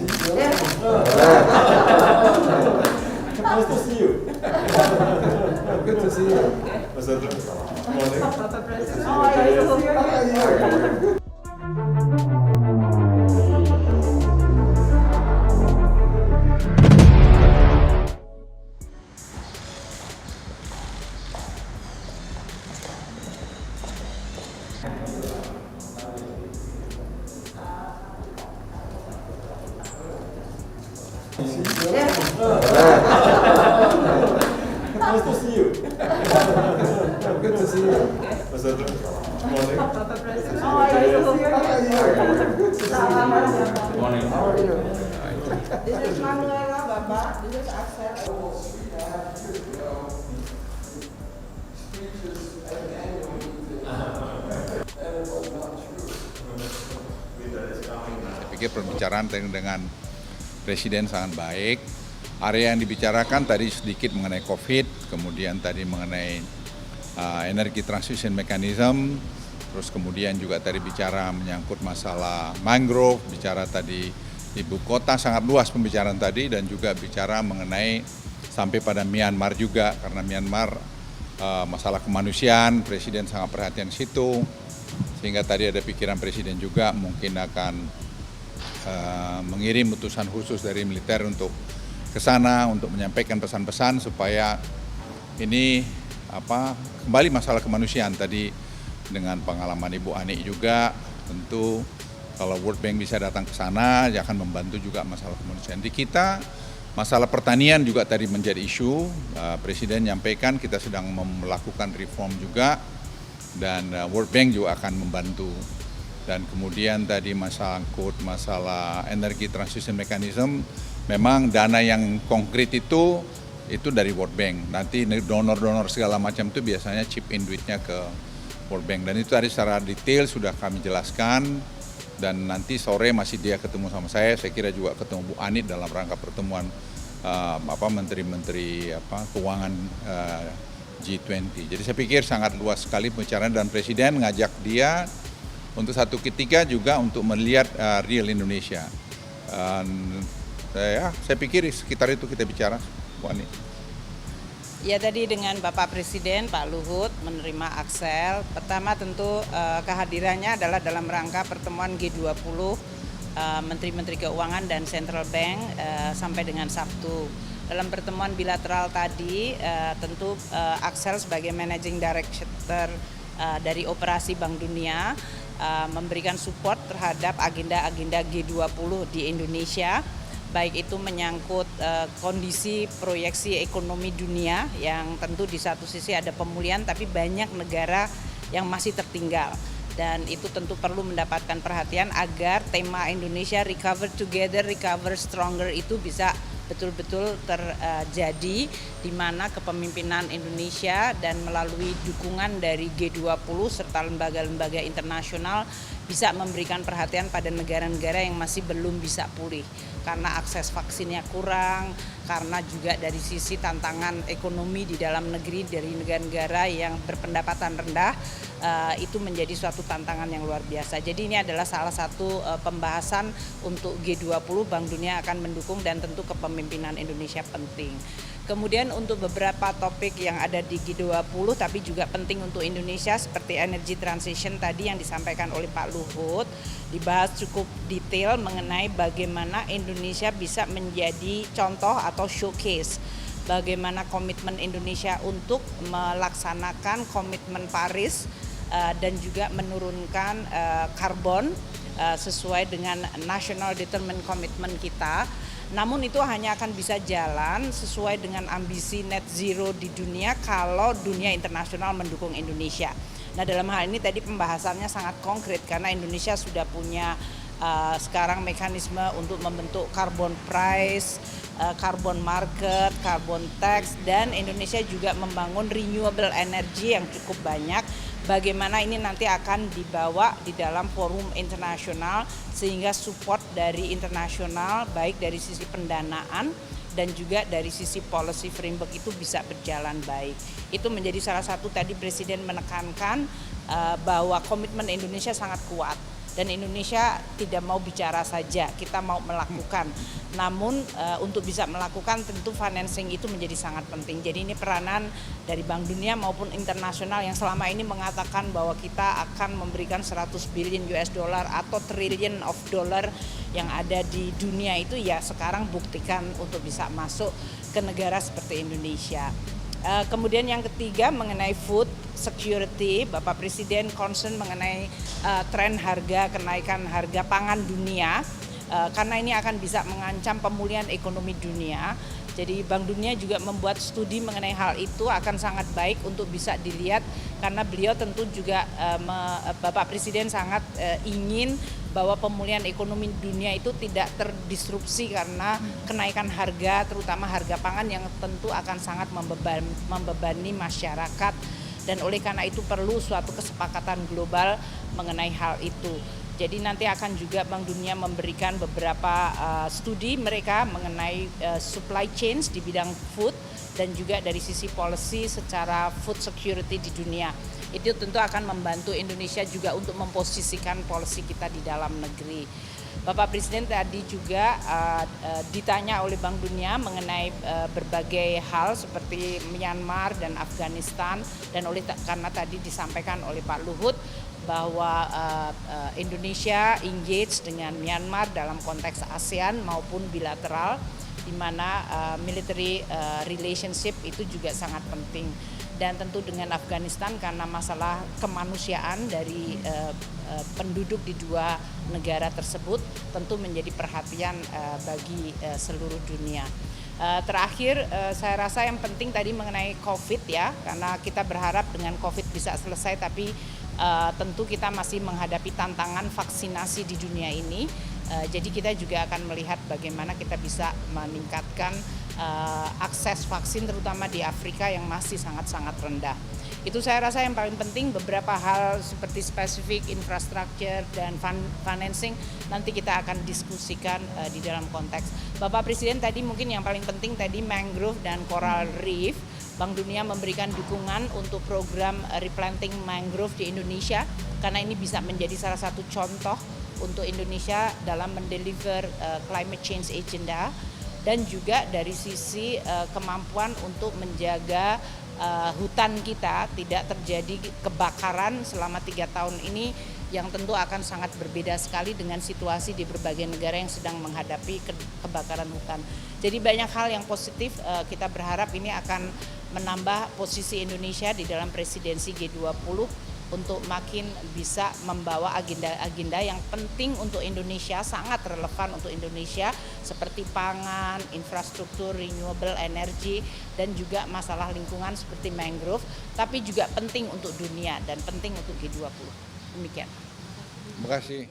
Nice to see you. Good to see you. Morning. Bapak Presiden. Oh, yeah. Nice to see you. Good to see you. Morning. Bapak Presiden. Oh, yeah. Morning. How are you? This is Manuela, Bapak. This is Axel. Saya pikir pembicaraan dengan Presiden sangat baik. Area yang dibicarakan tadi sedikit mengenai COVID, kemudian tadi mengenai energi transition mechanism, terus kemudian juga tadi bicara menyangkut masalah mangrove, bicara tadi ibu kota, sangat luas pembicaraan tadi, dan juga bicara mengenai sampai pada Myanmar juga, karena Myanmar masalah kemanusiaan, Presiden sangat perhatian di situ, sehingga tadi ada pikiran Presiden juga mungkin akan mengirim utusan khusus dari militer untuk ke sana untuk menyampaikan pesan-pesan supaya ini kembali masalah kemanusiaan tadi dengan pengalaman Ibu Ani juga, tentu kalau World Bank bisa datang ke sana dia akan membantu juga masalah kemanusiaan. Di kita masalah pertanian juga tadi menjadi isu, Presiden menyampaikan kita sedang melakukan reform juga dan World Bank juga akan membantu. Dan kemudian tadi masalah energi transition mechanism, memang dana yang konkret itu dari World Bank. Nanti donor-donor segala macam itu biasanya chip in duitnya ke World Bank. Dan itu tadi secara detail sudah kami jelaskan. Dan nanti sore masih dia ketemu sama saya kira juga ketemu Bu Ani dalam rangka pertemuan menteri-menteri keuangan G20. Jadi saya pikir sangat luas sekali pembicaraan dan Presiden ngajak dia untuk satu ketika juga untuk melihat real Indonesia. Saya pikir sekitar itu kita bicara, Bu Ani. Ya, tadi dengan Bapak Presiden, Pak Luhut menerima Axel. Pertama tentu kehadirannya adalah dalam rangka pertemuan G20 Menteri-Menteri Keuangan dan Central Bank sampai dengan Sabtu. Dalam pertemuan bilateral tadi tentu Axel sebagai Managing Director dari Operasi Bank Dunia memberikan support terhadap agenda-agenda G20 di Indonesia, baik itu menyangkut kondisi proyeksi ekonomi dunia yang tentu di satu sisi ada pemulihan tapi banyak negara yang masih tertinggal, dan itu tentu perlu mendapatkan perhatian agar tema Indonesia Recover Together, Recover Stronger itu bisa betul-betul terjadi, di mana kepemimpinan Indonesia dan melalui dukungan dari G20 serta lembaga-lembaga internasional bisa memberikan perhatian pada negara-negara yang masih belum bisa pulih karena akses vaksinnya kurang, karena juga dari sisi tantangan ekonomi di dalam negeri dari negara-negara yang berpendapatan rendah, itu menjadi suatu tantangan yang luar biasa. Jadi ini adalah salah satu pembahasan untuk G20, Bank Dunia akan mendukung dan tentu kepemimpinan Indonesia penting. Kemudian untuk beberapa topik yang ada di G20 tapi juga penting untuk Indonesia seperti energy transition tadi yang disampaikan oleh Pak Luhut, dibahas cukup detail mengenai bagaimana Indonesia bisa menjadi contoh atau showcase bagaimana komitmen Indonesia untuk melaksanakan komitmen Paris dan juga menurunkan karbon sesuai dengan National Determined Commitment kita. Namun itu hanya akan bisa jalan sesuai dengan ambisi net zero di dunia kalau dunia internasional mendukung Indonesia. Nah, dalam hal ini tadi pembahasannya sangat konkret karena Indonesia sudah punya sekarang mekanisme untuk membentuk carbon price, carbon market, carbon tax, dan Indonesia juga membangun renewable energy yang cukup banyak. Bagaimana ini nanti akan dibawa di dalam forum internasional sehingga support dari internasional baik dari sisi pendanaan dan juga dari sisi policy framework itu bisa berjalan baik. Itu menjadi salah satu tadi Presiden menekankan bahwa komitmen Indonesia sangat kuat Dan Indonesia tidak mau bicara saja, kita mau melakukan. Namun untuk bisa melakukan tentu financing itu menjadi sangat penting. Jadi ini peranan dari Bank Dunia maupun internasional yang selama ini mengatakan bahwa kita akan memberikan 100 billion US dollar atau trillion of dollar yang ada di dunia itu, ya sekarang buktikan untuk bisa masuk ke negara seperti Indonesia. Kemudian yang ketiga mengenai food security, Bapak Presiden concern mengenai tren harga, kenaikan harga pangan dunia, karena ini akan bisa mengancam pemulihan ekonomi dunia. Jadi Bank Dunia juga membuat studi mengenai hal itu, akan sangat baik untuk bisa dilihat karena beliau tentu juga Bapak Presiden sangat ingin bahwa pemulihan ekonomi dunia itu tidak terdisrupsi karena kenaikan harga, terutama harga pangan yang tentu akan sangat membebani masyarakat, dan oleh karena itu perlu suatu kesepakatan global mengenai hal itu. Jadi nanti akan juga Bank Dunia memberikan beberapa studi mereka mengenai supply chains di bidang food dan juga dari sisi policy secara food security di dunia. Itu tentu akan membantu Indonesia juga untuk memposisikan policy kita di dalam negeri. Bapak Presiden tadi juga ditanya oleh Bank Dunia mengenai berbagai hal seperti Myanmar dan Afghanistan, dan karena tadi disampaikan oleh Pak Luhut bahwa Indonesia engage dengan Myanmar dalam konteks ASEAN maupun bilateral, di mana military relationship itu juga sangat penting. Dan tentu dengan Afghanistan karena masalah kemanusiaan dari penduduk di dua negara tersebut tentu menjadi perhatian bagi seluruh dunia. Terakhir saya rasa yang penting tadi mengenai COVID ya, karena kita berharap dengan COVID bisa selesai, tapi tentu kita masih menghadapi tantangan vaksinasi di dunia ini. Jadi kita juga akan melihat bagaimana kita bisa meningkatkan akses vaksin terutama di Afrika yang masih sangat-sangat rendah. Itu saya rasa yang paling penting. Beberapa hal seperti spesifik infrastruktur dan financing nanti kita akan diskusikan di dalam konteks. Bapak Presiden tadi mungkin yang paling penting tadi mangrove dan coral reef. Bank Dunia memberikan dukungan untuk program replanting mangrove di Indonesia karena ini bisa menjadi salah satu contoh untuk Indonesia dalam mendeliver climate change agenda, dan juga dari sisi kemampuan untuk menjaga hutan kita tidak terjadi kebakaran selama 3 tahun ini yang tentu akan sangat berbeda sekali dengan situasi di berbagai negara yang sedang menghadapi kebakaran hutan. Jadi banyak hal yang positif, kita berharap ini akan menambah posisi Indonesia di dalam presidensi G20 untuk makin bisa membawa agenda-agenda yang penting untuk Indonesia, sangat relevan untuk Indonesia seperti pangan, infrastruktur, renewable energy, dan juga masalah lingkungan seperti mangrove, tapi juga penting untuk dunia dan penting untuk G20. Demikian. Terima kasih.